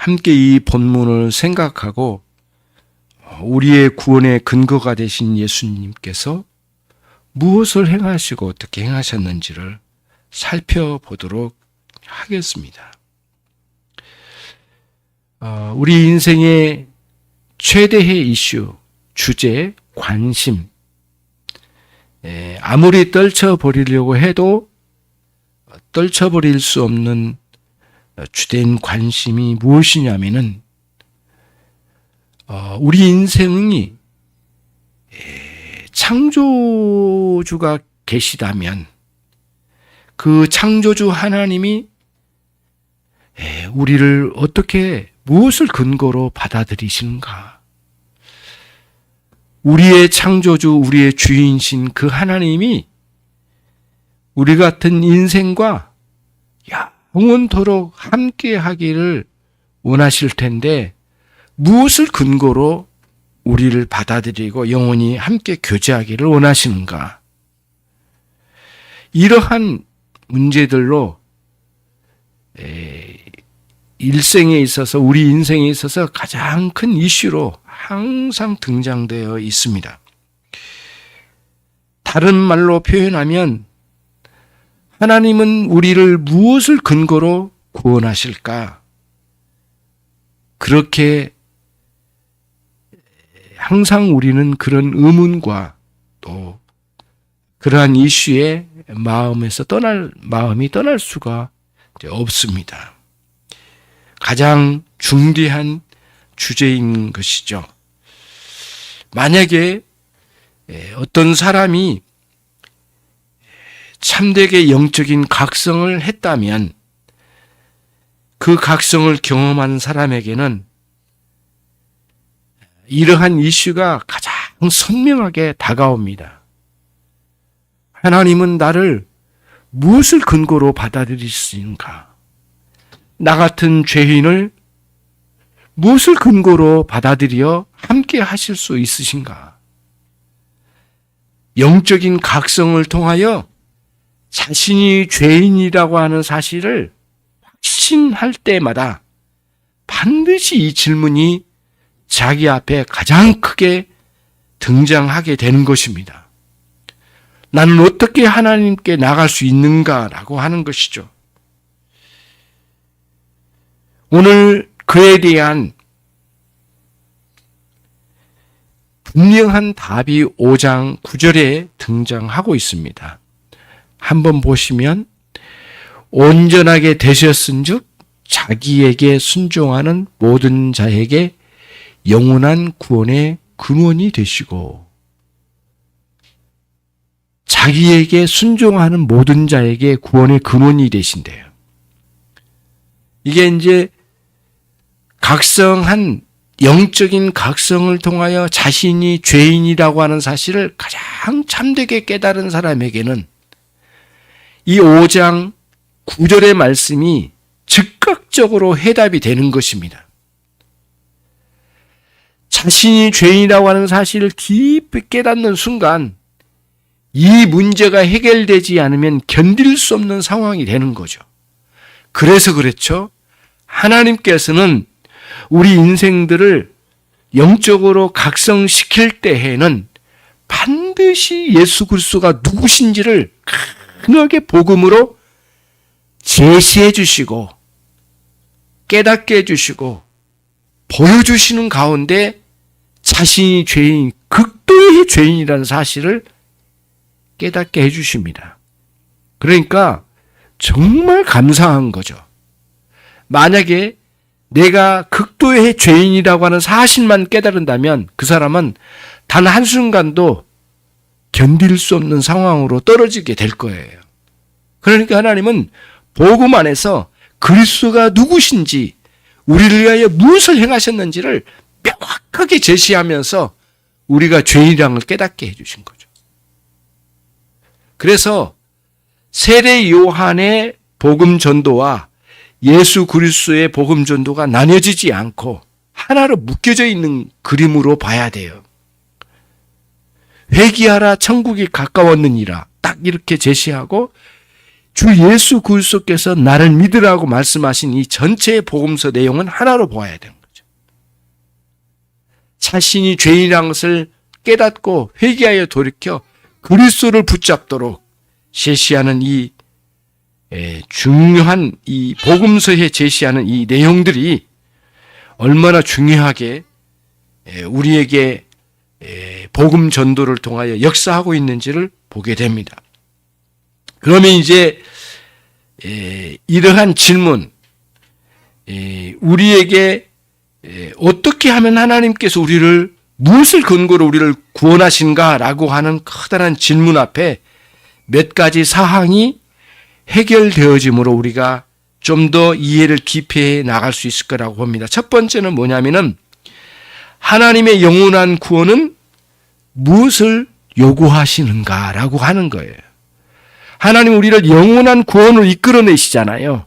함께 이 본문을 생각하고 우리의 구원의 근거가 되신 예수님께서 무엇을 행하시고 어떻게 행하셨는지를 살펴보도록 하겠습니다. 우리 인생의 최대의 이슈, 주제, 관심, 아무리 떨쳐버리려고 해도 떨쳐버릴 수 없는 주된 관심이 무엇이냐면은 우리 인생이 창조주가 계시다면 그 창조주 하나님이 우리를 어떻게 무엇을 근거로 받아들이시는가? 우리의 창조주, 우리의 주인이신 그 하나님이 우리 같은 인생과 영원토록 함께 하기를 원하실 텐데 무엇을 근거로 우리를 받아들이고 영원히 함께 교제하기를 원하시는가? 이러한 문제들로 일생에 있어서 우리 인생에 있어서 가장 큰 이슈로 항상 등장되어 있습니다. 다른 말로 표현하면 하나님은 우리를 무엇을 근거로 구원하실까? 그렇게 항상 우리는 그런 의문과 또 그러한 이슈에 마음이 떠날 수가 없습니다. 가장 중대한 주제인 것이죠. 만약에 어떤 사람이 참되게 영적인 각성을 했다면 그 각성을 경험한 사람에게는 이러한 이슈가 가장 선명하게 다가옵니다. 하나님은 나를 무엇을 근거로 받아들이시는가? 나 같은 죄인을 무엇을 근거로 받아들여 함께 하실 수 있으신가? 영적인 각성을 통하여 자신이 죄인이라고 하는 사실을 확신할 때마다 반드시 이 질문이 자기 앞에 가장 크게 등장하게 되는 것입니다. 나는 어떻게 하나님께 나갈 수 있는가라고 하는 것이죠. 오늘 그에 대한 분명한 답이 5장 9절에 등장하고 있습니다. 한번 보시면 온전하게 되셨은즉 자기에게 순종하는 모든 자에게 영원한 구원의 근원이 되시고 자기에게 순종하는 모든 자에게 구원의 근원이 되신대요. 이게 이제 각성한 영적인 각성을 통하여 자신이 죄인이라고 하는 사실을 가장 참되게 깨달은 사람에게는 이 5장 9절의 말씀이 즉각적으로 해답이 되는 것입니다. 자신이 죄인이라고 하는 사실을 깊이 깨닫는 순간 이 문제가 해결되지 않으면 견딜 수 없는 상황이 되는 거죠. 그래서 그렇죠. 하나님께서는 우리 인생들을 영적으로 각성시킬 때에는 반드시 예수 그리스도가 누구신지를 강하게 복음으로 제시해 주시고 깨닫게 해주시고 보여주시는 가운데 자신이 죄인, 극도의 죄인이라는 사실을 깨닫게 해주십니다. 그러니까 정말 감사한 거죠. 만약에 내가 극도의 죄인이라고 하는 사실만 깨달은다면 그 사람은 단 한순간도 견딜 수 없는 상황으로 떨어지게 될 거예요. 그러니까 하나님은 복음 안에서 그리스도가 누구신지 우리를 위하여 무엇을 행하셨는지를 명확하게 제시하면서 우리가 죄인이라는 걸 깨닫게 해주신 거죠. 그래서 세례 요한의 복음 전도와 예수 그리스도의 복음 전도가 나뉘어지지 않고 하나로 묶여져 있는 그림으로 봐야 돼요. 회개하라 천국이 가까웠느니라 딱 이렇게 제시하고 주 예수 그리스도께서 나를 믿으라고 말씀하신 이 전체의 복음서 내용은 하나로 보아야 되는 거죠. 자신이 죄인이라는 것을 깨닫고 회개하여 돌이켜 그리스도를 붙잡도록 제시하는 이 중요한 이 복음서에 제시하는 이 내용들이 얼마나 중요하게 우리에게 복음 전도를 통하여 역사하고 있는지를 보게 됩니다. 그러면 이제 이러한 질문, 우리에게 어떻게 하면 하나님께서 우리를 무엇을 근거로 우리를 구원하신가라고 하는 커다란 질문 앞에 몇 가지 사항이 해결되어짐으로 우리가 좀 더 이해를 깊이 나갈 수 있을 거라고 봅니다. 첫 번째는 뭐냐면은 하나님의 영원한 구원은 무엇을 요구하시는가라고 하는 거예요. 하나님 우리를 영원한 구원으로 이끌어내시잖아요.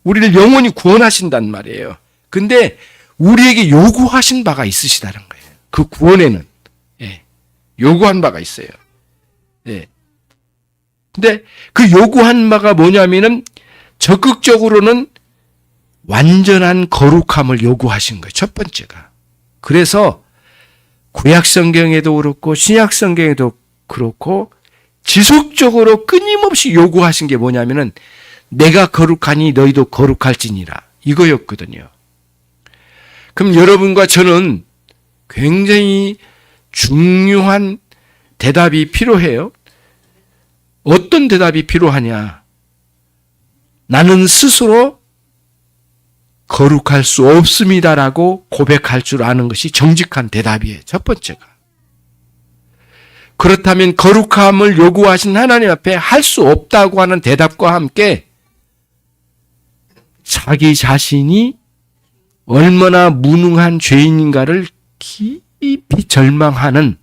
우리를 영원히 구원하신단 말이에요. 근데 우리에게 요구하신 바가 있으시다는 거예요. 그 구원에는 요구한 바가 있어요. 근데 그 요구한 바가 뭐냐면은 적극적으로는 완전한 거룩함을 요구하신 거예요. 첫 번째가. 그래서 구약 성경에도 그렇고 신약 성경에도 그렇고 지속적으로 끊임없이 요구하신 게 뭐냐면은 내가 거룩하니 너희도 거룩할지니라 이거였거든요. 그럼 여러분과 저는 굉장히 중요한 대답이 필요해요. 어떤 대답이 필요하냐? 나는 스스로 거룩할 수 없습니다라고 고백할 줄 아는 것이 정직한 대답이에요. 첫 번째가. 그렇다면 거룩함을 요구하신 하나님 앞에 할 수 없다고 하는 대답과 함께 자기 자신이 얼마나 무능한 죄인인가를 깊이 절망하는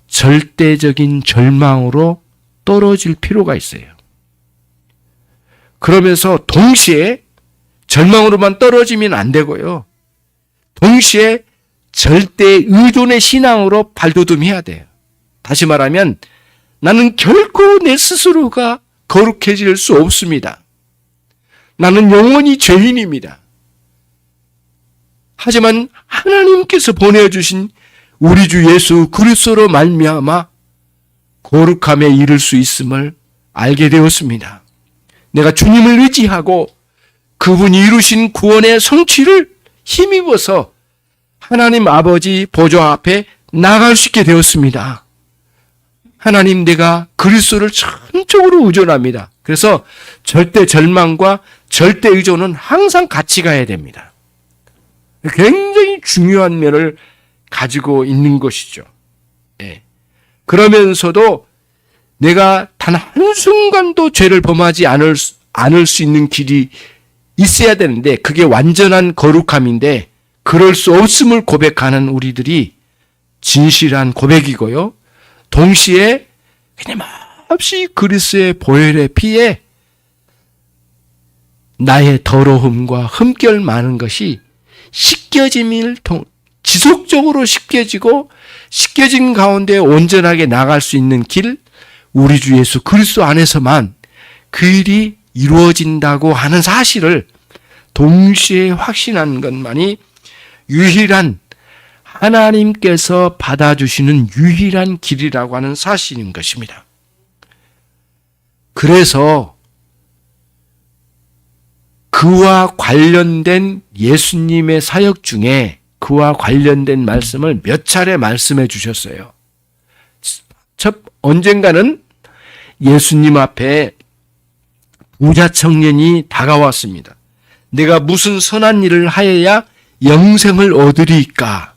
절대적인 절망으로 떨어질 필요가 있어요. 그러면서 동시에 절망으로만 떨어지면 안 되고요. 동시에 절대 의존의 신앙으로 발돋움해야 돼요. 다시 말하면 나는 결코 내 스스로가 거룩해질 수 없습니다. 나는 영원히 죄인입니다. 하지만 하나님께서 보내주신 우리 주 예수 그리스도로 말미암아 거룩함에 이를 수 있음을 알게 되었습니다. 내가 주님을 의지하고 그분이 이루신 구원의 성취를 힘입어서 하나님 아버지 보좌 앞에 나갈 수 있게 되었습니다. 하나님, 내가 그리스도를 전적으로 의존합니다. 그래서 절대 절망과 절대 의존은 항상 같이 가야 됩니다. 굉장히 중요한 면을 가지고 있는 것이죠. 그러면서도 내가 단 한순간도 죄를 범하지 않을 수 있는 길이 있어야 되는데 그게 완전한 거룩함인데 그럴 수 없음을 고백하는 우리들이 진실한 고백이고요. 동시에 끊임없이 그리스도의 보혈의 피에 나의 더러움과 흠결 많은 것이 씻겨짐을 지속적으로 씻겨진 가운데 온전하게 나갈 수 있는 길, 우리 주 예수 그리스도 안에서만 그 일이 이루어진다고 하는 사실을 동시에 확신하는 것만이 유일한 하나님께서 받아주시는 유일한 길이라고 하는 사실인 것입니다. 그래서 그와 관련된 예수님의 사역 중에 그와 관련된 말씀을 몇 차례 말씀해 주셨어요. 언젠가는 예수님 앞에 부자 청년이 다가왔습니다. 내가 무슨 선한 일을 하여야 영생을 얻으리까?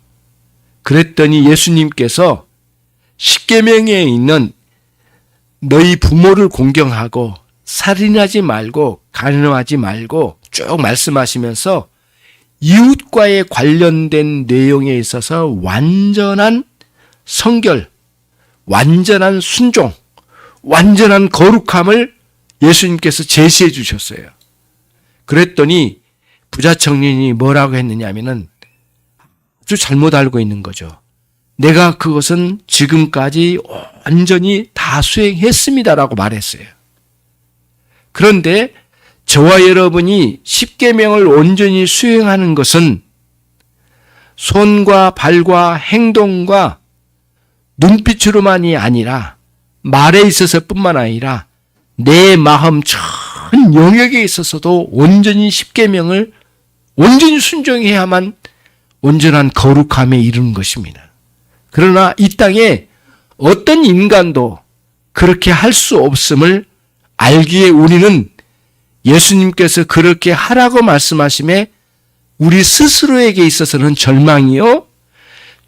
그랬더니 예수님께서 십계명에 있는 너희 부모를 공경하고 살인하지 말고 간음하지 말고 쭉 말씀하시면서 이웃과의 관련된 내용에 있어서 완전한 성결, 완전한 순종, 완전한 거룩함을 예수님께서 제시해 주셨어요. 그랬더니 부자 청년이 뭐라고 했느냐 하면은 아주 잘못 알고 있는 거죠. 내가 그것은 지금까지 완전히 다 수행했습니다라고 말했어요. 그런데 저와 여러분이 십계명을 온전히 수행하는 것은 손과 발과 행동과 눈빛으로만이 아니라 말에 있어서뿐만 아니라 내 마음 전 영역에 있어서도 온전히 십계명을 온전히 순종해야만 온전한 거룩함에 이르는 것입니다. 그러나 이 땅에 어떤 인간도 그렇게 할 수 없음을 알기에 우리는 예수님께서 그렇게 하라고 말씀하심에 우리 스스로에게 있어서는 절망이요,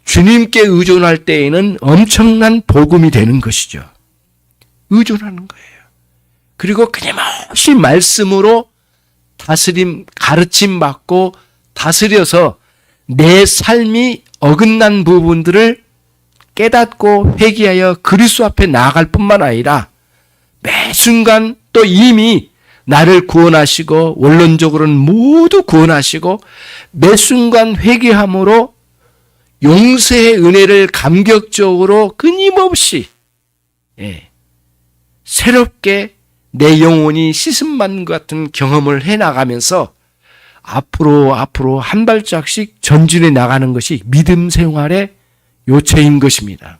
주님께 의존할 때에는 엄청난 복음이 되는 것이죠. 의존하는 거예요. 그리고 끊임없이 말씀으로 가르침 받고 다스려서 내 삶이 어긋난 부분들을 깨닫고 회개하여 그리스도 앞에 나아갈 뿐만 아니라 매 순간 또 이미 나를 구원하시고 원론적으로는 모두 구원하시고 매 순간 회개함으로 용서의 은혜를 감격적으로 끊임없이 새롭게 내 영혼이 씻음받는 것 같은 경험을 해나가면서 앞으로 한 발짝씩 전진해 나가는 것이 믿음 생활의 요체인 것입니다.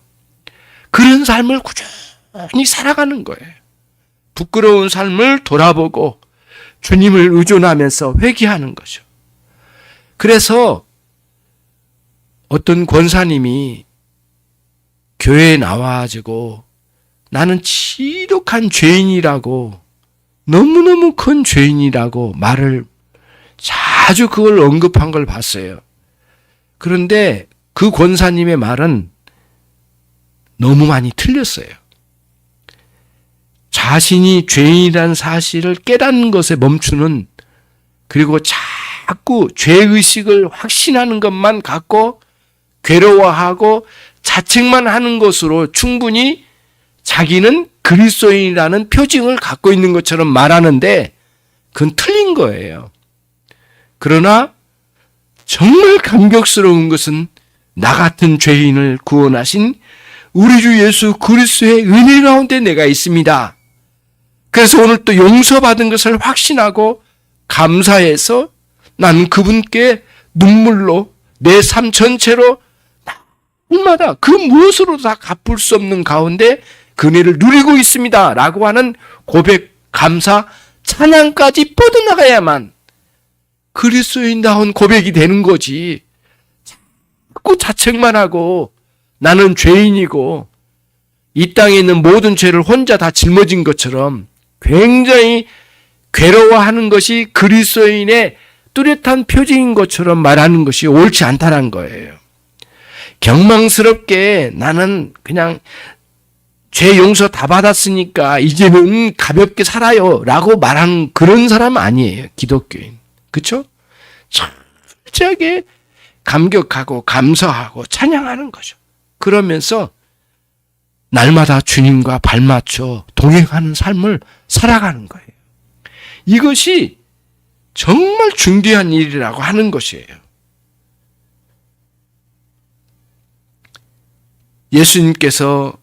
그런 삶을 꾸준히 살아가는 거예요. 부끄러운 삶을 돌아보고 주님을 의존하면서 회개하는 거죠. 그래서 어떤 권사님이 교회에 나와가지고 나는 지독한 죄인이라고, 너무너무 큰 죄인이라고 말을 자주 그걸 언급한 걸 봤어요. 그런데 그 권사님의 말은 너무 많이 틀렸어요. 자신이 죄인이라는 사실을 깨닫는 것에 멈추는, 그리고 자꾸 죄의식을 확신하는 것만 갖고 괴로워하고 자책만 하는 것으로 충분히 자기는 그리스도인이라는 표징을 갖고 있는 것처럼 말하는데 그건 틀린 거예요. 그러나 정말 감격스러운 것은 나 같은 죄인을 구원하신 우리 주 예수 그리스도의 은혜 가운데 내가 있습니다. 그래서 오늘 또 용서받은 것을 확신하고 감사해서 난 그분께 눈물로 내 삶 전체로 날마다 그 무엇으로도 다 갚을 수 없는 가운데 그 은혜를 누리고 있습니다 라고 하는 고백, 감사, 찬양까지 뻗어나가야만 그리스도인다운 고백이 되는 거지. 자꾸 자책만 하고 나는 죄인이고 이 땅에 있는 모든 죄를 혼자 다 짊어진 것처럼 굉장히 괴로워하는 것이 그리스도인의 뚜렷한 표징인 것처럼 말하는 것이 옳지 않다는 거예요. 경망스럽게 나는 그냥 죄 용서 다 받았으니까 이제는 가볍게 살아요 라고 말하는 그런 사람 아니에요. 기독교인. 그렇죠? 철저하게 감격하고 감사하고 찬양하는 거죠. 그러면서 날마다 주님과 발맞춰 동행하는 삶을 살아가는 거예요. 이것이 정말 중대한 일이라고 하는 것이에요. 예수님께서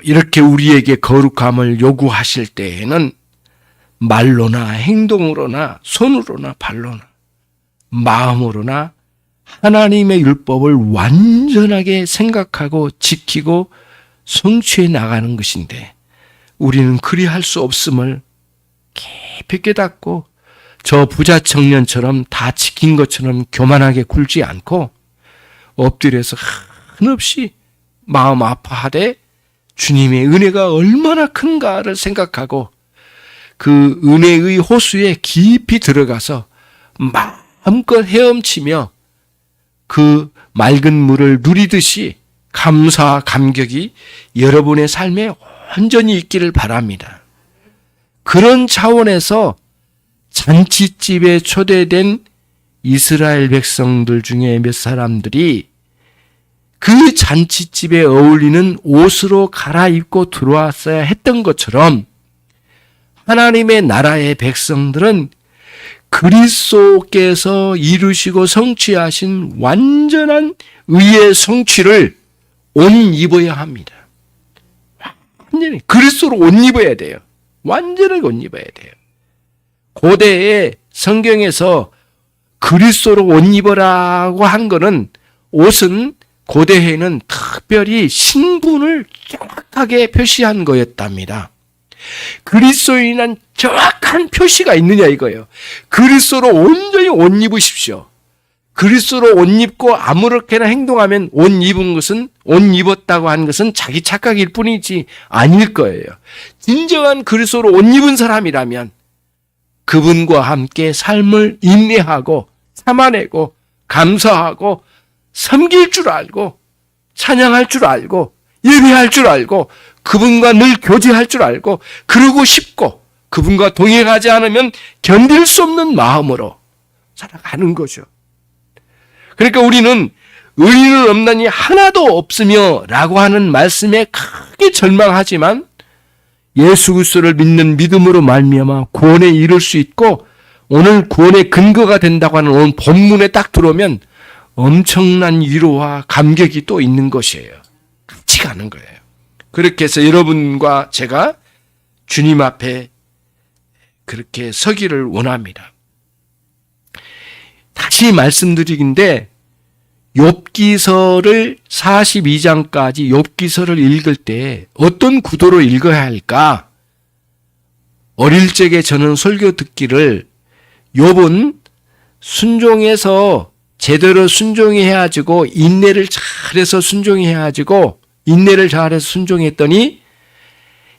이렇게 우리에게 거룩함을 요구하실 때에는 말로나 행동으로나 손으로나 발로나 마음으로나 하나님의 율법을 완전하게 생각하고 지키고 성취해 나가는 것인데 우리는 그리할 수 없음을 깊이 깨닫고 저 부자 청년처럼 다 지킨 것처럼 교만하게 굴지 않고 엎드려서 한없이 마음 아파하되 주님의 은혜가 얼마나 큰가를 생각하고 그 은혜의 호수에 깊이 들어가서 마음껏 헤엄치며 그 맑은 물을 누리듯이 감사와 감격이 여러분의 삶에 온전히 있기를 바랍니다. 그런 차원에서 잔치집에 초대된 이스라엘 백성들 중에 몇 사람들이 그 잔치집에 어울리는 옷으로 갈아입고 들어왔어야 했던 것처럼 하나님의 나라의 백성들은 그리스도께서 이루시고 성취하신 완전한 의의 성취를 옷 입어야 합니다. 완전히 그리스도로 옷 입어야 돼요. 완전하게 옷 입어야 돼요. 고대의 성경에서 그리스도로 옷 입으라고 한 거는, 옷은 고대에는 특별히 신분을 정확하게 표시한 거였답니다. 그리스도인은 정확한 표시가 있느냐 이거예요. 그리스도로 온전히 옷 입으십시오. 그리스도로 옷 입고 아무렇게나 행동하면 옷 입었다고 하는 것은 자기 착각일 뿐이지 아닐 거예요. 진정한 그리스도로 옷 입은 사람이라면 그분과 함께 삶을 인내하고 참아내고 감사하고 섬길 줄 알고 찬양할 줄 알고 예배할 줄 알고 그분과 늘 교제할 줄 알고 그러고 싶고 그분과 동행하지 않으면 견딜 수 없는 마음으로 살아가는 거죠. 그러니까 우리는 의인은 없나니 하나도 없으며 라고 하는 말씀에 크게 절망하지만 예수 그리스도를 믿는 믿음으로 말미암아 구원에 이를 수 있고 오늘 구원의 근거가 된다고 하는 오늘 본문에 딱 들어오면 엄청난 위로와 감격이 또 있는 것이에요. 같이 가는 거예요. 그렇게 해서 여러분과 제가 주님 앞에 그렇게 서기를 원합니다. 다시 말씀드리긴데 욥기서를 42장까지 욥기서를 읽을 때 어떤 구도로 읽어야 할까? 어릴 적에 저는 설교 듣기를 욥은 순종해서 제대로 순종해야지고 인내를 잘해서 순종해야지고 인내를 잘해서 순종했더니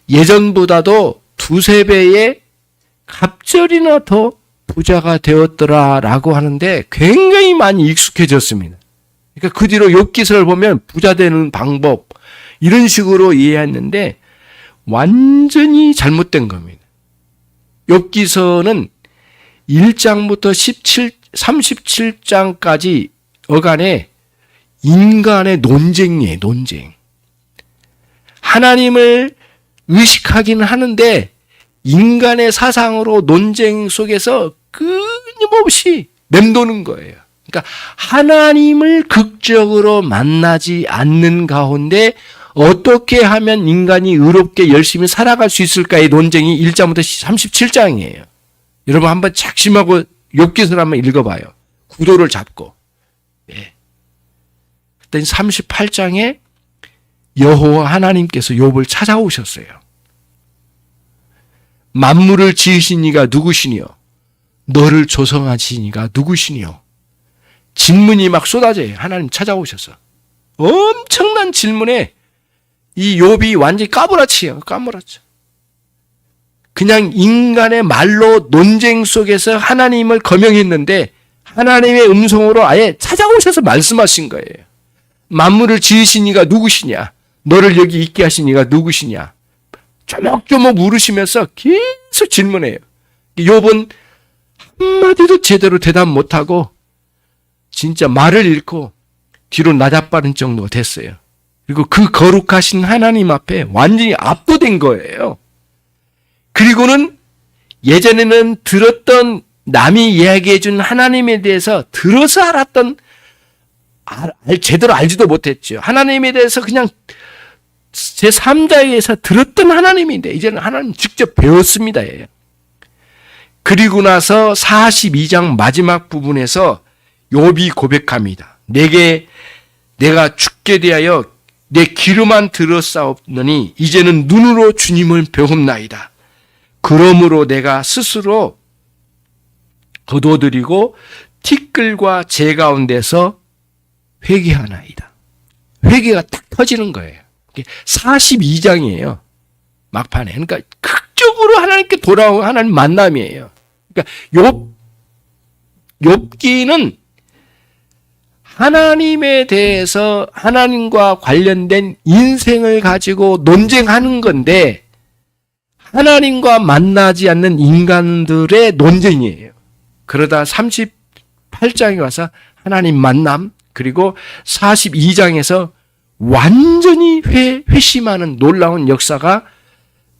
예전보다도 두세 배의 갑절이나 더 부자가 되었더라라고 하는데 굉장히 많이 익숙해졌습니다. 그러니까 그 뒤로 욥기서를 보면 부자 되는 방법 이런 식으로 이해했는데 완전히 잘못된 겁니다. 욥기서는 1장부터 37장까지 어간에 인간의 논쟁이에요. 논쟁. 하나님을 의식하기는 하는데 인간의 사상으로 논쟁 속에서 끊임없이 맴도는 거예요. 그러니까 하나님을 극적으로 만나지 않는 가운데 어떻게 하면 인간이 의롭게 열심히 살아갈 수 있을까의 논쟁이 1장부터 37장이에요. 여러분 한번 작심하고 욥기서를 한번 읽어봐요. 구도를 잡고. 예. 그랬더니 38장에 여호와 하나님께서 욥을 찾아오셨어요. 만물을 지으신 이가 누구시니요? 너를 조성하신 이가 누구시니요? 질문이 막 쏟아져요. 하나님 찾아오셔서. 엄청난 질문에 이 욥이 완전히 까무라치예요. 까무라쳐. 그냥 인간의 말로 논쟁 속에서 하나님을 거명했는데 하나님의 음성으로 아예 찾아오셔서 말씀하신 거예요. 만물을 지으신 이가 누구시냐? 너를 여기 있게 하신 이가 누구시냐? 조목조목 물으시면서 계속 질문해요. 욥은 한마디도 제대로 대답 못하고 진짜 말을 잃고 뒤로 나자빠른 정도가 됐어요. 그리고 그 거룩하신 하나님 앞에 완전히 압도된 거예요. 그리고는 예전에는 들었던 남이 이야기해 준 하나님에 대해서 들어서 알았던 제대로 알지도 못했죠. 하나님에 대해서 그냥 제3자에 의해서 들었던 하나님인데 이제는 하나님 직접 배웠습니다. 그리고 나서 42장 마지막 부분에서 욥이 고백합니다. 내가 죽게 대하여 내 귀로만 들었사옵노니 이제는 눈으로 주님을 배웁나이다. 그러므로 내가 스스로 거둬들이고 티끌과 재 가운데서 회개하나이다. 회개가 딱 터지는 거예요. 42장이에요. 막판에. 그러니까 극적으로 하나님께 돌아온 하나님 만남이에요. 그러니까 욥기는 하나님에 대해서 하나님과 관련된 인생을 가지고 논쟁하는 건데 하나님과 만나지 않는 인간들의 논쟁이에요. 그러다 38장에 와서 하나님 만남, 그리고 42장에서 완전히 회심하는 놀라운 역사가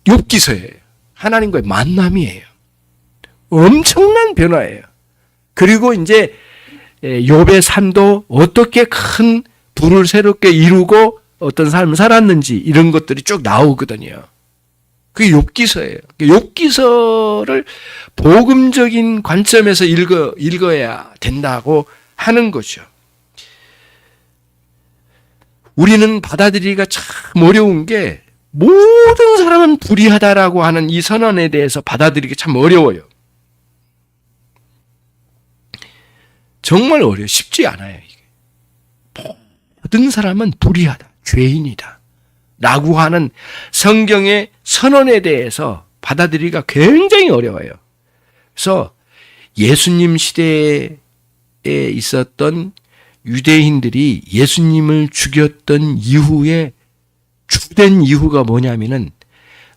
욥기서예요. 하나님과의 만남이에요. 엄청난 변화예요. 그리고 이제 욥의 삶도 어떻게 큰 부를 새롭게 이루고 어떤 삶을 살았는지 이런 것들이 쭉 나오거든요. 그게 욥기서예요. 욥기서를 복음적인 관점에서 읽어야 된다고 하는 거죠. 우리는 받아들이기가 참 어려운 게 모든 사람은 불의하다라고 하는 이 선언에 대해서 받아들이기 참 어려워요. 정말 어려워요. 쉽지 않아요. 이게. 모든 사람은 불의하다, 죄인이다 라고 하는 성경의 선언에 대해서 받아들이기가 굉장히 어려워요. 그래서 예수님 시대에 있었던 유대인들이 예수님을 죽였던 이후에 주된 이유가 뭐냐면은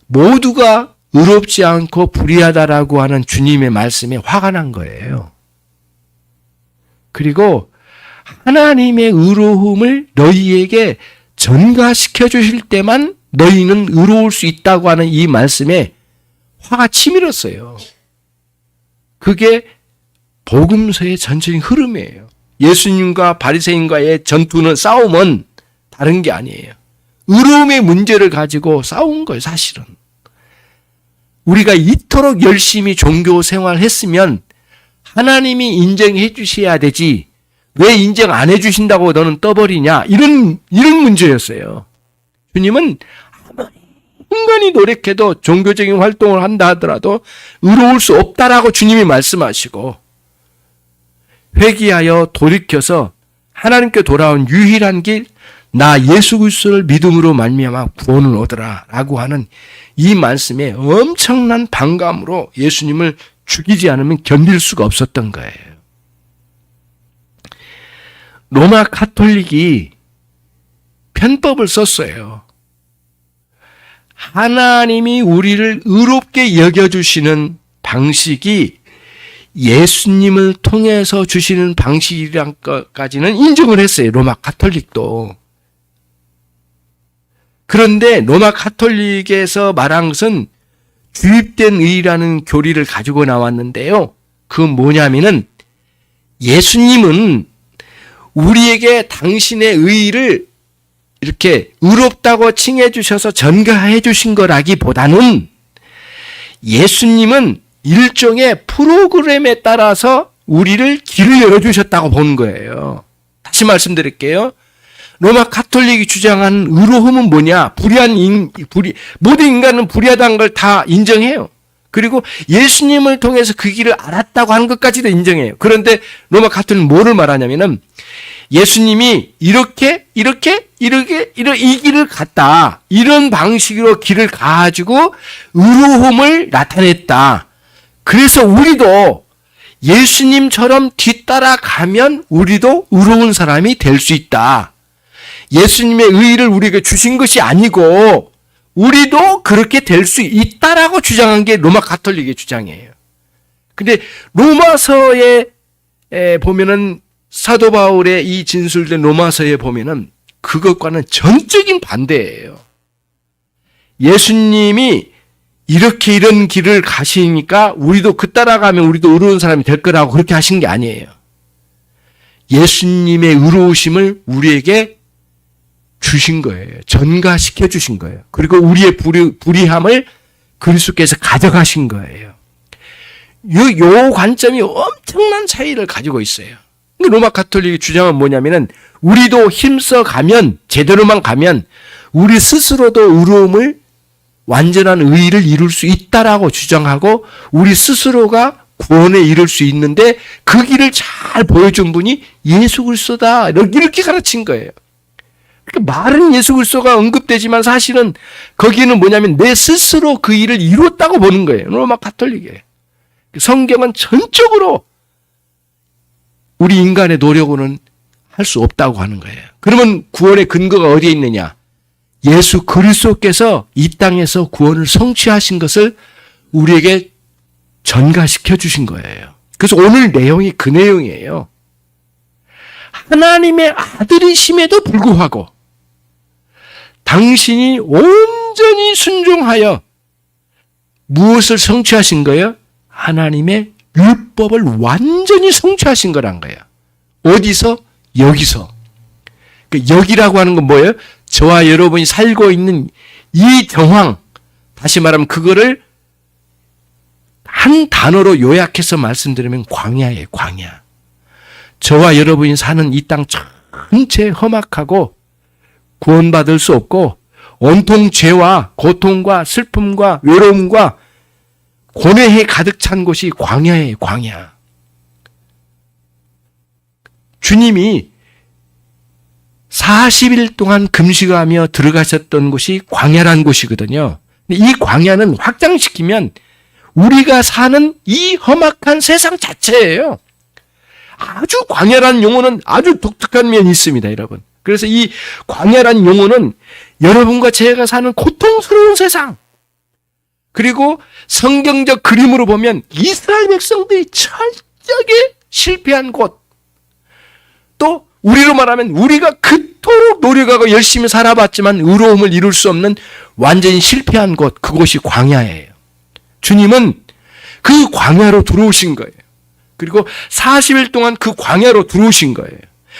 모두가 의롭지 않고 불의하다라고 하는 주님의 말씀에 화가 난 거예요. 그리고 하나님의 의로움을 너희에게 전가시켜 주실 때만 너희는 의로울 수 있다고 하는 이 말씀에 화가 치밀었어요. 그게 복음서의 전체적인 흐름이에요. 예수님과 바리새인과의 전투는 싸움은 다른 게 아니에요. 의로움의 문제를 가지고 싸운 거예요, 사실은. 우리가 이토록 열심히 종교 생활했으면 하나님이 인정해 주셔야 되지 왜 인정 안 해 주신다고 너는 떠버리냐 이런 문제였어요. 주님은 아무리 인간이 노력해도 종교적인 활동을 한다 하더라도 의로울 수 없다라고 주님이 말씀하시고 회개하여 돌이켜서 하나님께 돌아온 유일한 길 나 예수 그리스도를 믿음으로 말미암아 구원을 얻으라 라고 하는 이 말씀에 엄청난 반감으로 예수님을 죽이지 않으면 견딜 수가 없었던 거예요. 로마 가톨릭이 편법을 썼어요. 하나님이 우리를 의롭게 여겨주시는 방식이 예수님을 통해서 주시는 방식이란 것까지는 인정을 했어요. 로마 가톨릭도. 그런데 로마 가톨릭에서 말한 것은 주입된 의라는 교리를 가지고 나왔는데요. 그건 뭐냐면은 예수님은 우리에게 당신의 의를 이렇게 의롭다고 칭해 주셔서 전가해 주신 거라기보다는 예수님은 일종의 프로그램에 따라서 우리를 길을 열어주셨다고 보는 거예요. 다시 말씀드릴게요. 로마 가톨릭이 주장하는 의로움은 뭐냐? 모든 인간은 불의하다는 걸 다 인정해요. 그리고 예수님을 통해서 그 길을 알았다고 하는 것까지도 인정해요. 그런데 로마 가톨릭은 뭐를 말하냐면은 예수님이 이렇게 이 길을 갔다. 이런 방식으로 길을 가지고 의로움을 나타냈다. 그래서 우리도 예수님처럼 뒤따라가면 우리도 의로운 사람이 될 수 있다. 예수님의 의를 우리에게 주신 것이 아니고 우리도 그렇게 될 수 있다라고 주장한 게 로마 가톨릭의 주장이에요. 근데 로마서에 보면은 사도 바울의 이 진술된 로마서에 보면은 그것과는 전적인 반대예요. 예수님이 이렇게 이런 길을 가시니까 우리도 그 따라가면 우리도 의로운 사람이 될 거라고 그렇게 하신 게 아니에요. 예수님의 의로우심을 우리에게 주신 거예요. 전가시켜 주신 거예요. 그리고 우리의 불의함을 그리스도께서 가져가신 거예요. 요 관점이 엄청난 차이를 가지고 있어요. 로마 가톨릭의 주장은 뭐냐면은 우리도 힘써 가면 제대로만 가면 우리 스스로도 의로움을 완전한 의의를 이룰 수 있다라고 주장하고 우리 스스로가 구원에 이룰 수 있는데 그 길을 잘 보여준 분이 예수 그리스도다 이렇게 가르친 거예요. 그러니까 말은 예수 그리스도가 언급되지만 사실은 거기는 뭐냐면 내 스스로 그 일을 이뤘다고 보는 거예요. 로마 가톨릭에. 성경은 전적으로 우리 인간의 노력으로는 할 수 없다고 하는 거예요. 그러면 구원의 근거가 어디에 있느냐? 예수 그리스도께서 이 땅에서 구원을 성취하신 것을 우리에게 전가시켜 주신 거예요. 그래서 오늘 내용이 그 내용이에요. 하나님의 아들이심에도 불구하고 당신이 온전히 순종하여 무엇을 성취하신 거예요? 하나님의 율법을 완전히 성취하신 거란 거예요. 어디서? 여기서. 여기라고 하는 건 뭐예요? 저와 여러분이 살고 있는 이 정황, 다시 말하면 그거를 한 단어로 요약해서 말씀드리면 광야예요, 광야. 저와 여러분이 사는 이 땅 전체 험악하고 구원받을 수 없고 온통 죄와 고통과 슬픔과 외로움과 고뇌에 가득 찬 곳이 광야예요, 광야. 주님이 40일 동안 금식하며 들어가셨던 곳이 광야란 곳이거든요. 이 광야는 확장시키면 우리가 사는 이 험악한 세상 자체예요. 아주 광야란 용어는 아주 독특한 면이 있습니다, 여러분. 그래서 이 광야란 용어는 여러분과 제가 사는 고통스러운 세상, 그리고 성경적 그림으로 보면 이스라엘 백성들이 철저하게 실패한 곳, 또 우리로 말하면 우리가 그토록 노력하고 열심히 살아봤지만 의로움을 이룰 수 없는 완전히 실패한 곳, 그곳이 광야예요. 주님은 그 광야로 들어오신 거예요. 그리고 40일 동안 그 광야로 들어오신 거예요.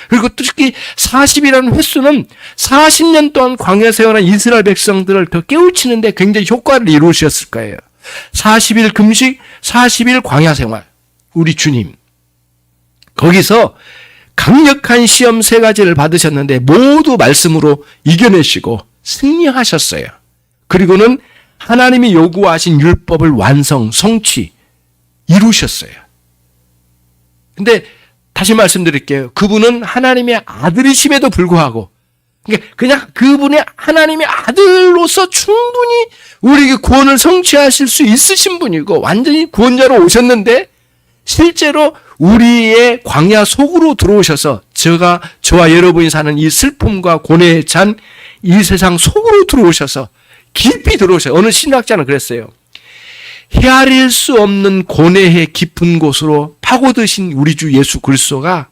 그리고 특히 40이라는 횟수는 40년 동안 광야 생활한 이스라엘 백성들을 더 깨우치는데 굉장히 효과를 이루셨을 거예요. 40일 금식, 40일 광야 생활. 우리 주님. 거기서 강력한 시험 3가지를 받으셨는데 모두 말씀으로 이겨내시고 승리하셨어요. 그리고는 하나님이 요구하신 율법을 완성, 성취, 이루셨어요. 근데 다시 말씀드릴게요. 그분은 하나님의 아들이심에도 불구하고 그냥 그분의 하나님의 아들로서 충분히 우리에게 구원을 성취하실 수 있으신 분이고 완전히 구원자로 오셨는데 실제로 우리의 광야 속으로 들어오셔서 저와 여러분이 사는 이 슬픔과 고뇌에 찬 이 세상 속으로 들어오셔서 깊이 들어오셔요. 어느 신학자는 그랬어요. 헤아릴 수 없는 고뇌의 깊은 곳으로 파고드신 우리 주 예수 그리스도가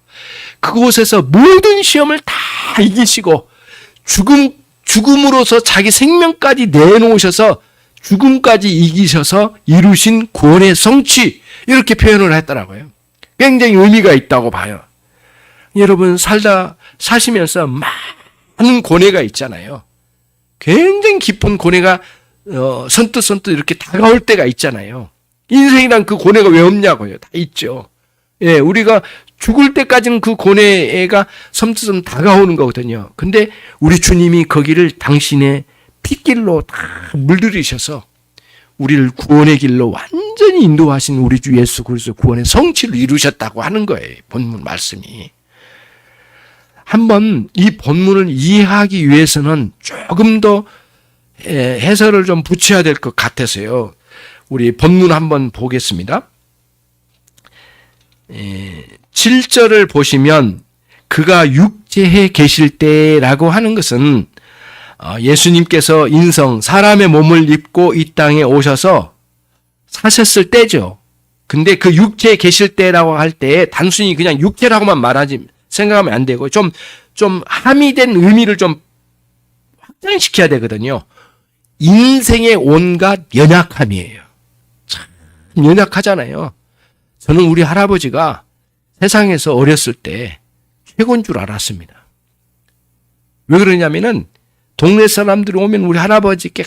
그곳에서 모든 시험을 다 이기시고 죽음으로서 자기 생명까지 내놓으셔서 죽음까지 이기셔서 이루신 구원의 성취, 이렇게 표현을 했더라고요. 굉장히 의미가 있다고 봐요. 여러분 사시면서 많은 고뇌가 있잖아요. 굉장히 깊은 고뇌가 선뜻 이렇게 다가올 때가 있잖아요. 인생이란 그 고뇌가 왜 없냐고요. 다 있죠. 예, 우리가 죽을 때까지는 그 고뇌가 섬찟 다가오는 거거든요. 근데 우리 주님이 거기를 당신의 핏길로 다 물들이셔서 우리를 구원의 길로 완전히 인도하신 우리 주 예수 그리스도 구원의 성취를 이루셨다고 하는 거예요. 본문 말씀이. 한번 이 본문을 이해하기 위해서는 조금 더 해설을 좀 붙여야 될 것 같아서요. 우리 본문 한번 보겠습니다. 7절을 보시면 그가 육체에 계실 때라고 하는 것은 예수님께서 사람의 몸을 입고 이 땅에 오셔서 사셨을 때죠. 근데 그 육체에 계실 때라고 할 때 단순히 그냥 육체라고만 생각하면 안 되고 좀 함의된 의미를 좀 확장시켜야 되거든요. 인생의 온갖 연약함이에요. 참 연약하잖아요. 저는 우리 할아버지가 세상에서 어렸을 때 최고인 줄 알았습니다. 왜 그러냐면은 동네 사람들이 오면 우리 할아버지께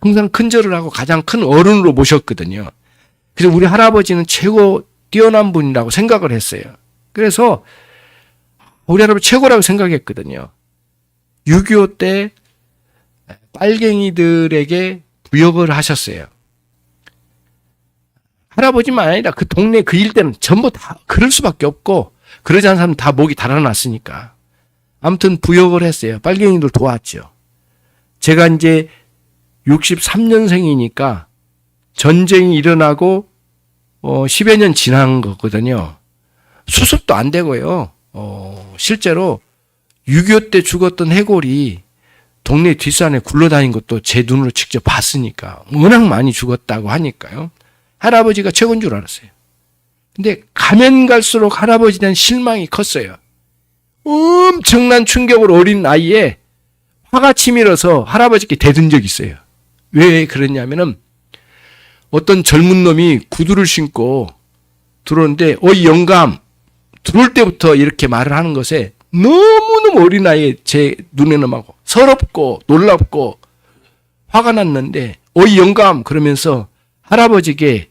항상 큰절을 하고 가장 큰 어른으로 모셨거든요. 그래서 우리 할아버지는 최고 뛰어난 분이라고 생각을 했어요. 그래서 우리 할아버지 최고라고 생각했거든요. 6.25 때 빨갱이들에게 부역을 하셨어요. 할아버지만 아니라 그 동네 그 일대는 전부 다 그럴 수밖에 없고 그러지 않은 사람은 다 목이 달아났으니까. 아무튼 부역을 했어요. 빨갱이들 도왔죠. 제가 이제 63년생이니까 전쟁이 일어나고 10여 년 지난 거거든요. 수습도 안 되고요. 실제로 6.25 때 죽었던 해골이 동네 뒷산에 굴러다닌 것도 제 눈으로 직접 봤으니까 워낙 많이 죽었다고 하니까요. 할아버지가 최고인 줄 알았어요. 근데 가면 갈수록 할아버지에 대한 실망이 컸어요. 엄청난 충격으로 어린 나이에 화가 치밀어서 할아버지께 대든 적이 있어요. 왜 그랬냐면은 어떤 젊은 놈이 구두를 신고 들어오는데 영감 들어올 때부터 이렇게 말을 하는 것에 너무너무 어린 나이에 제 눈에는 막 서럽고 놀랍고 화가 났는데 어이 영감 그러면서 할아버지에게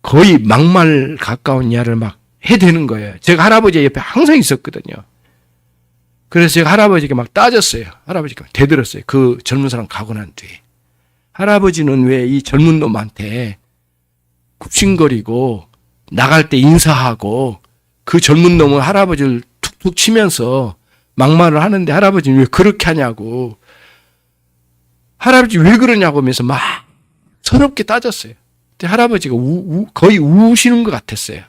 거의 막말 가까운 이야기를 막 해대는 거예요. 제가 할아버지 옆에 항상 있었거든요. 그래서 제가 할아버지에게 막 따졌어요. 할아버지가 대들었어요. 그 젊은 사람 가고 난 뒤에. 할아버지는 왜 이 젊은 놈한테 굽신거리고 나갈 때 인사하고 그 젊은 놈은 할아버지를 툭툭 치면서 막말을 하는데 할아버지는 왜 그렇게 하냐고. 할아버지 왜 그러냐고 하면서 막 서럽게 따졌어요. 근데 할아버지가 거의 우시는 것 같았어요.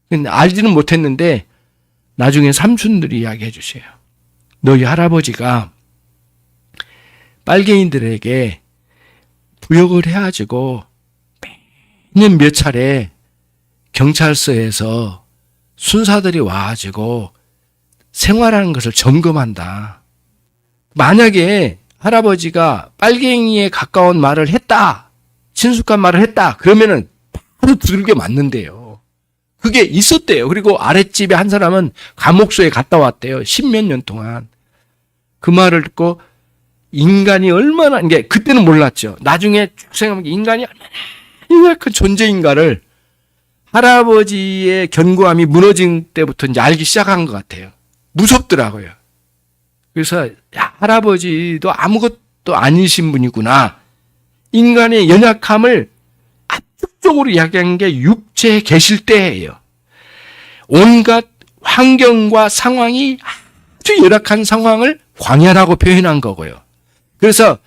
근데 알지는 못했는데 나중에 삼촌들이 이야기해 주세요. 너희 할아버지가 빨갱이들에게 부역을 해가지고 매년 몇 차례 경찰서에서 순사들이 와가지고 생활하는 것을 점검한다. 만약에 할아버지가 빨갱이에 가까운 말을 했다, 친숙한 말을 했다, 그러면은 바로 두들겨 맞는데요. 그게 있었대요. 그리고 아랫집에 한 사람은 감옥소에 갔다 왔대요. 10몇 년 동안. 그 말을 듣고 인간이 얼마나, 이게 그때는 몰랐죠. 나중에 쭉 생각하면 인간이 얼마나 그 존재인가를 할아버지의 견고함이 무너진 때부터 이제 알기 시작한 것 같아요. 무섭더라고요. 그래서 야, 할아버지도 아무것도 아니신 분이구나. 인간의 연약함을 압축적으로 이야기한 게 육체에 계실 때예요. 온갖 환경과 상황이 아주 열악한 상황을 광야라고 표현한 거고요. 그래서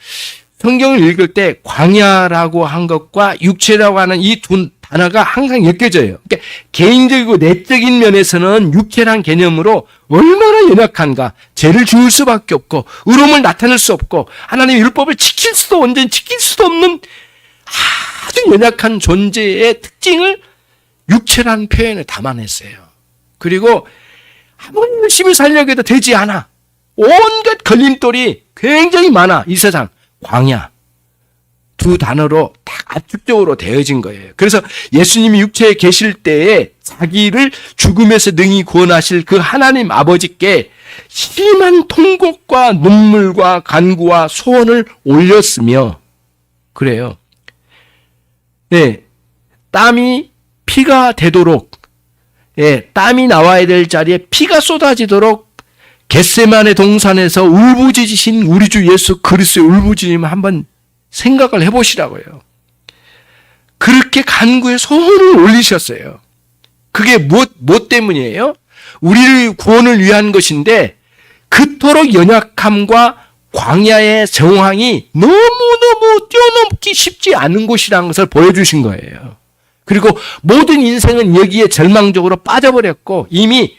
성경을 읽을 때 광야라고 한 것과 육체라고 하는 이 두 단어가 항상 엮여져요. 그러니까 개인적이고 내적인 면에서는 육체란 개념으로 얼마나 연약한가. 죄를 지을 수밖에 없고 의로움을 나타낼 수 없고 하나님의 율법을 지킬 수도 온전히 지킬 수도 없는 아주 연약한 존재의 특징을 육체라는 표현에 담아냈어요. 그리고 아무리 열심히 살려고 해도 되지 않아. 온갖 걸림돌이 굉장히 많아. 이 세상 광야. 두 단어로 딱 압축적으로 되어진 거예요. 그래서 예수님이 육체에 계실 때에 자기를 죽음에서 능히 구원하실 그 하나님 아버지께 심한 통곡과 눈물과 간구와 소원을 올렸으며 그래요. 네, 땀이 피가 되도록, 땀이 나와야 될 자리에 피가 쏟아지도록 겟세마네 동산에서 울부짖으신 우리 주 예수 그리스도의 울부짖음을 한번 생각을 해보시라고요. 그렇게 간구의 소원을 올리셨어요. 그게 무엇 때문이에요? 우리를 구원을 위한 것인데 그토록 연약함과 광야의 정황이 너무너무 뛰어넘기 쉽지 않은 곳이라는 것을 보여주신 거예요. 그리고 모든 인생은 여기에 절망적으로 빠져버렸고 이미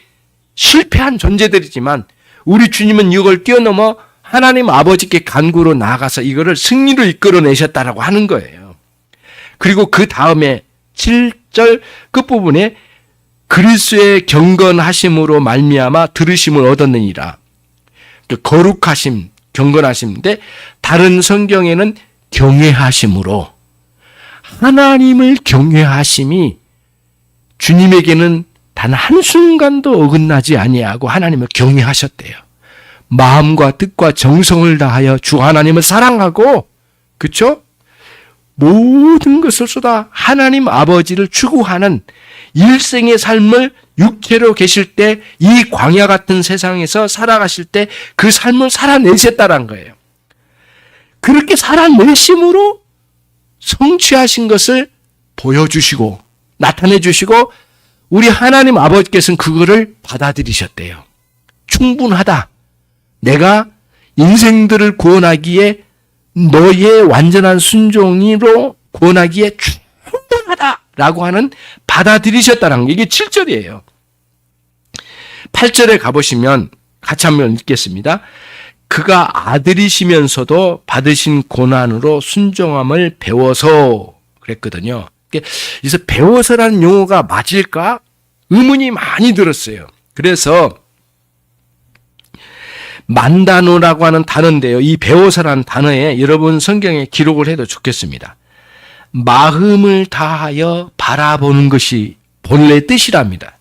실패한 존재들이지만 우리 주님은 이걸 뛰어넘어 하나님 아버지께 간구로 나아가서 이거를 승리로 이끌어내셨다라고 하는 거예요. 그리고 그 다음에 7절 끝부분에 그리스도의 경건하심으로 말미암아 들으심을 얻었느니라. 거룩하심, 경건하심인데 다른 성경에는 경외하심으로 하나님을 경외하심이 주님에게는 단 한순간도 어긋나지 아니하고 하나님을 경외하셨대요. 마음과 뜻과 정성을 다하여 주 하나님을 사랑하고 그렇죠? 모든 것을 쏟아 하나님 아버지를 추구하는 일생의 삶을 육체로 계실 때 이 광야 같은 세상에서 살아가실 때 그 삶을 살아내셨다는 거예요. 그렇게 살아내심으로 성취하신 것을 보여주시고 나타내 주시고 우리 하나님 아버지께서는 그거를 받아들이셨대요. 충분하다. 내가 인생들을 구원하기에 너의 완전한 순종으로 구원하기에 충분하다라고 하는 받아들이셨다는 게 이게 7절이에요. 8절에 가보시면 같이 한번 읽겠습니다. 그가 아들이시면서도 받으신 고난으로 순종함을 배워서 그랬거든요. 그래서 배워서라는 용어가 맞을까? 의문이 많이 들었어요. 그래서 만다노라고 하는 단어인데요. 이 배워서라는 단어에 여러분 성경에 기록을 해도 좋겠습니다. 마음을 다하여 바라보는 것이 본래 뜻이랍니다.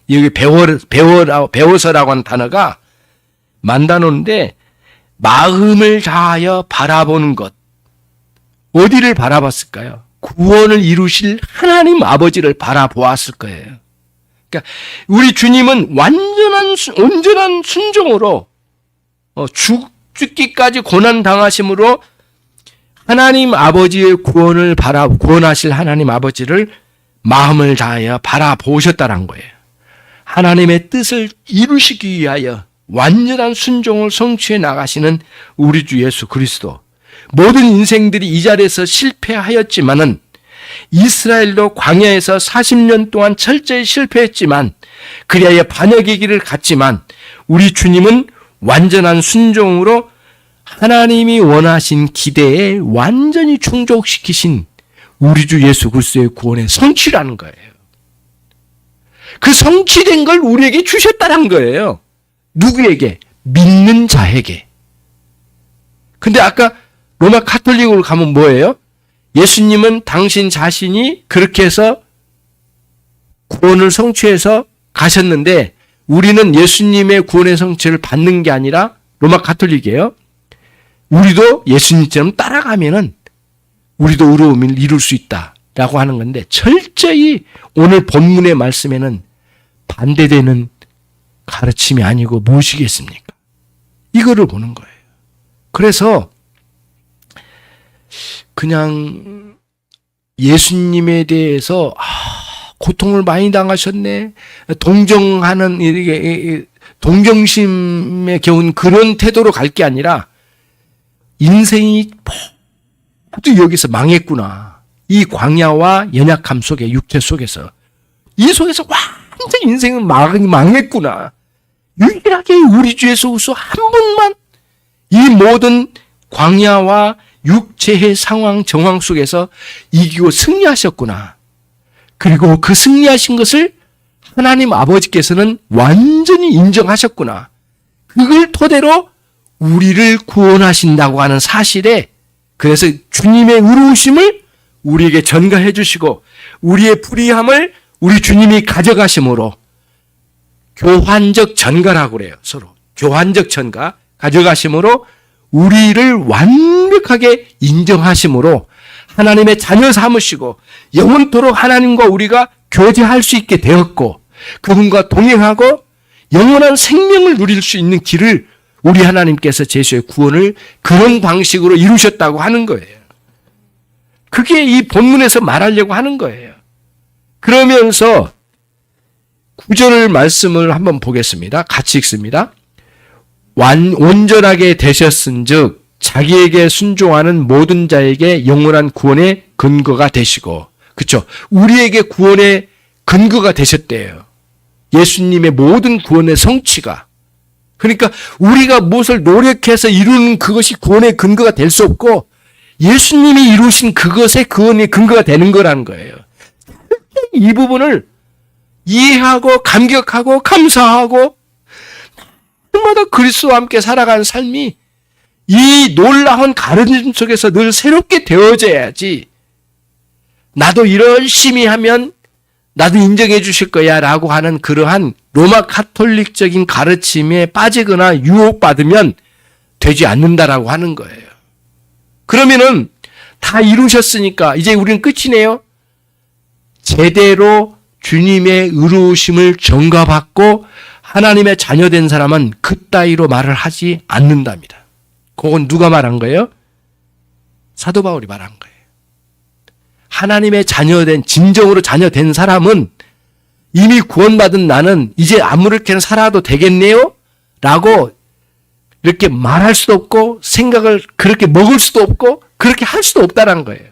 여기 배워서라고 하는 단어가 만다노인데 마음을 다하여 바라보는 것, 어디를 바라봤을까요? 구원을 이루실 하나님 아버지를 바라보았을 거예요. 그러니까 우리 주님은 온전한 순종으로 죽기까지 고난 당하심으로 하나님 아버지의 구원하실 하나님 아버지를 마음을 다하여 바라보셨다는 거예요. 하나님의 뜻을 이루시기 위하여 완전한 순종을 성취해 나가시는 우리 주 예수 그리스도. 모든 인생들이 이 자리에서 실패하였지만은 이스라엘도 광야에서 40년 동안 철저히 실패했지만 그리하여 반역의 길을 갔지만 우리 주님은 완전한 순종으로 하나님이 원하신 기대에 완전히 충족시키신 우리 주 예수 그리스도의 구원의 성취라는 거예요. 그 성취된 걸 우리에게 주셨다는 거예요. 누구에게? 믿는 자에게. 근데 아까 로마 카톨릭으로 가면 뭐예요? 예수님은 당신 자신이 그렇게 해서 구원을 성취해서 가셨는데 우리는 예수님의 구원의 성취를 받는 게 아니라 로마 카톨릭이에요. 우리도 예수님처럼 따라가면은 우리도 의로움을 이룰 수 있다라고 하는 건데 철저히 오늘 본문의 말씀에는 반대되는 가르침이 아니고 무엇이겠습니까? 이거를 보는 거예요. 그래서 그냥 예수님에 대해서 고통을 많이 당하셨네. 동정심에 겨운 그런 태도로 갈 게 아니라 인생이 모두 여기서 망했구나. 이 광야와 연약함 속에 육체 속에서 이 속에서 완전 인생은 망했구나. 유일하게 우리 주 예수 그리스도 한 분만 이 모든 광야와 육체의 상황 정황 속에서 이기고 승리하셨구나. 그리고 그 승리하신 것을 하나님 아버지께서는 완전히 인정하셨구나. 그걸 토대로 우리를 구원하신다고 하는 사실에 그래서 주님의 의로우심을 우리에게 전가해 주시고 우리의 불의함을 우리 주님이 가져가심으로 교환적 전가라고 그래요. 서로 교환적 전가 가져가심으로 우리를 완벽하게 인정하심으로 하나님의 자녀 삼으시고 영원토록 하나님과 우리가 교제할 수 있게 되었고 그분과 동행하고 영원한 생명을 누릴 수 있는 길을 우리 하나님께서 제수의 구원을 그런 방식으로 이루셨다고 하는 거예요. 그게 이 본문에서 말하려고 하는 거예요. 그러면서 9절 말씀을 한번 보겠습니다. 같이 읽습니다. 온전하게 되셨은즉 자기에게 순종하는 모든 자에게 영원한 구원의 근거가 되시고, 그렇죠? 우리에게 구원의 근거가 되셨대요. 예수님의 모든 구원의 성취가. 그러니까 우리가 무엇을 노력해서 이루는 그것이 구원의 근거가 될 수 없고 예수님이 이루신 그것의 구원의 근거가 되는 거라는 거예요. 이 부분을 이해하고 감격하고 감사하고 날마다 그리스도와 함께 살아가는 삶이 이 놀라운 가르침 속에서 늘 새롭게 되어져야지 나도 열심히 하면 나도 인정해 주실 거야 라고 하는 그러한 로마 카톨릭적인 가르침에 빠지거나 유혹받으면 되지 않는다라고 하는 거예요. 그러면은 다 이루셨으니까 이제 우리는 끝이네요. 제대로 주님의 의로우심을 전가받고 하나님의 자녀된 사람은 그따위로 말을 하지 않는답니다. 그건 누가 말한 거예요? 사도 바울이 말한 거예요. 하나님의 자녀된, 진정으로 자녀된 사람은 이미 구원받은 나는 이제 아무렇게나 살아도 되겠네요? 라고 이렇게 말할 수도 없고 생각을 그렇게 먹을 수도 없고 그렇게 할 수도 없다는 거예요.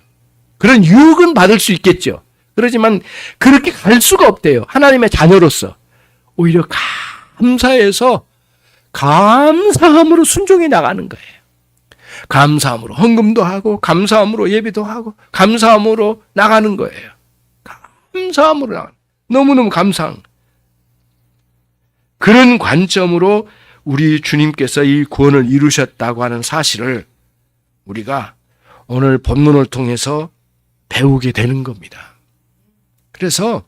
그런 유혹은 받을 수 있겠죠. 그렇지만 그렇게 갈 수가 없대요. 하나님의 자녀로서. 오히려 감사해서 감사함으로 순종해 나가는 거예요. 감사함으로 헌금도 하고 감사함으로 예배도 하고 감사함으로 나가는 거예요. 감사함으로 나가는 너무너무 감사한 그런 관점으로 우리 주님께서 이 구원을 이루셨다고 하는 사실을 우리가 오늘 본문을 통해서 배우게 되는 겁니다. 그래서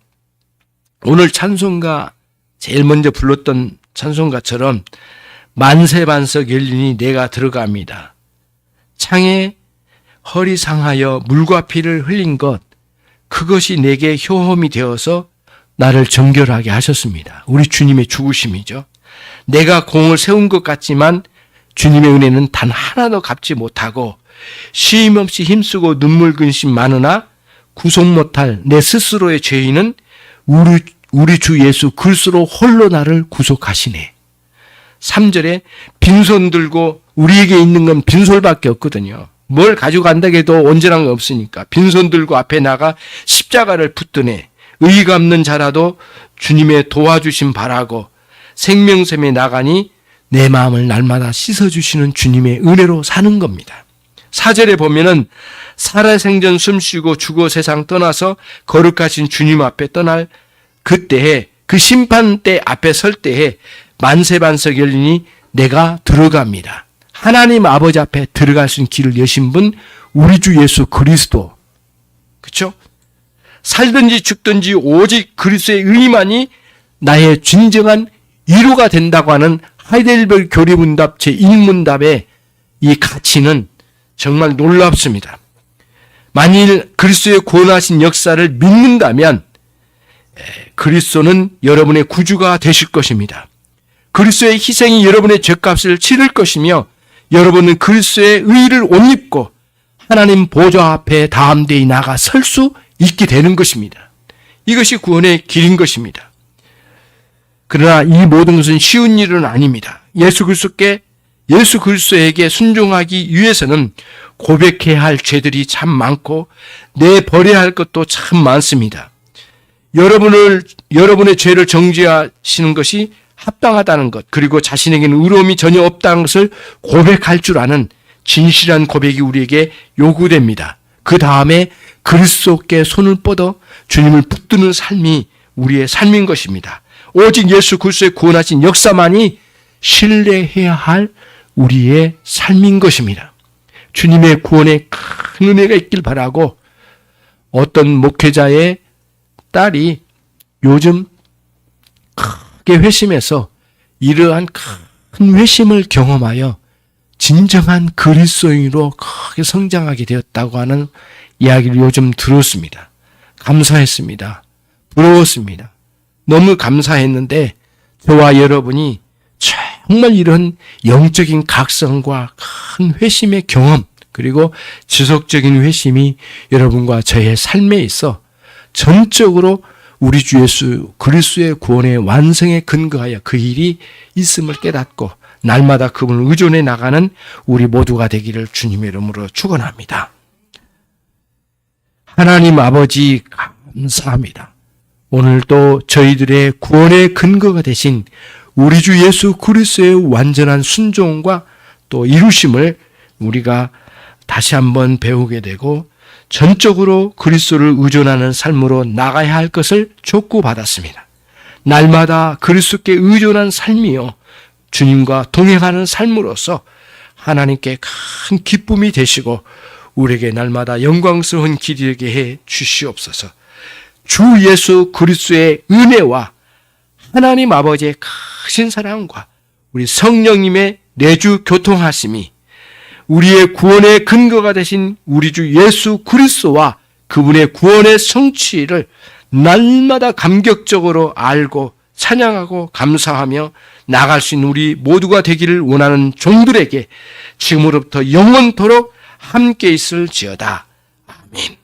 오늘 찬송가 제일 먼저 불렀던 찬송가처럼 만세 반석 열리니 내가 들어갑니다. 창에 허리 상하여 물과 피를 흘린 것, 그것이 내게 효험이 되어서 나를 정결하게 하셨습니다. 우리 주님의 죽으심이죠. 내가 공을 세운 것 같지만 주님의 은혜는 단 하나도 갚지 못하고 쉼없이 힘쓰고 눈물 근심 많으나 구속 못할 내 스스로의 죄인은 우리 주 예수 그리스도로 홀로 나를 구속하시네. 3절에 빈손 들고, 우리에게 있는 건 빈솔밖에 없거든요. 뭘 가져간다고 해도 온전한 거 없으니까 빈손 들고 앞에 나가 십자가를 붙드네. 의의가 없는 자라도 주님의 도와주심 바라고 생명샘에 나가니 내 마음을 날마다 씻어주시는 주님의 은혜로 사는 겁니다. 4절에 보면은 살아생전 숨쉬고 죽어 세상 떠나서 거룩하신 주님 앞에 떠날 그때에, 그 심판대 앞에 설 때에 만세반석 열리니 내가 들어갑니다. 하나님 아버지 앞에 들어갈 수 있는 길을 여신 분 우리 주 예수 그리스도. 그렇죠? 살든지 죽든지 오직 그리스도의 의만이 나의 진정한 위로가 된다고 하는 하이델베르 교리문답 제1문답의 이 가치는 정말 놀랍습니다. 만일 그리스도의 구원하신 역사를 믿는다면 그리스도는 여러분의 구주가 되실 것입니다. 그리스도의 희생이 여러분의 죄값을 치를 것이며 여러분은 그리스도의 의를 옷 입고 하나님 보좌 앞에 다함대히 나가 설 수 있게 되는 것입니다. 이것이 구원의 길인 것입니다. 그러나 이 모든 것은 쉬운 일은 아닙니다. 예수 그리스도에게 순종하기 위해서는 고백해야 할 죄들이 참 많고 내버려야 할 것도 참 많습니다. 여러분의 죄를 정죄하시는 것이 합당하다는 것, 그리고 자신에게는 의로움이 전혀 없다는 것을 고백할 줄 아는 진실한 고백이 우리에게 요구됩니다. 그 다음에 그리스도께 손을 뻗어 주님을 붙드는 삶이 우리의 삶인 것입니다. 오직 예수 그리스도의 구원하신 역사만이 신뢰해야 할 우리의 삶인 것입니다. 주님의 구원에 큰 은혜가 있길 바라고, 어떤 목회자의 딸이 요즘 크게 회심해서 이러한 큰 회심을 경험하여 진정한 그리스도인으로 크게 성장하게 되었다고 하는 이야기를 요즘 들었습니다. 감사했습니다. 부러웠습니다. 너무 감사했는데 저와 여러분이 정말 이런 영적인 각성과 큰 회심의 경험, 그리고 지속적인 회심이 여러분과 저의 삶에 있어 전적으로 우리 주 예수 그리스도의 구원의 완성에 근거하여 그 일이 있음을 깨닫고 날마다 그분을 의존해 나가는 우리 모두가 되기를 주님의 이름으로 축원합니다. 하나님 아버지 감사합니다. 오늘도 저희들의 구원의 근거가 되신 우리 주 예수 그리스도의 완전한 순종과 또 이루심을 우리가 다시 한번 배우게 되고 전적으로 그리스도를 의존하는 삶으로 나가야 할 것을 촉구받았습니다. 날마다 그리스도께 의존한 삶이요, 주님과 동행하는 삶으로서 하나님께 큰 기쁨이 되시고 우리에게 날마다 영광스러운 길이 되게 해 주시옵소서. 주 예수 그리스도의 은혜와 하나님 아버지의 크신 사랑과 우리 성령님의 내주 교통하심이 우리의 구원의 근거가 되신 우리 주 예수 그리스도와 그분의 구원의 성취를 날마다 감격적으로 알고 찬양하고 감사하며 나갈 수 있는 우리 모두가 되기를 원하는 종들에게 지금으로부터 영원토록 함께 있을지어다. 아멘.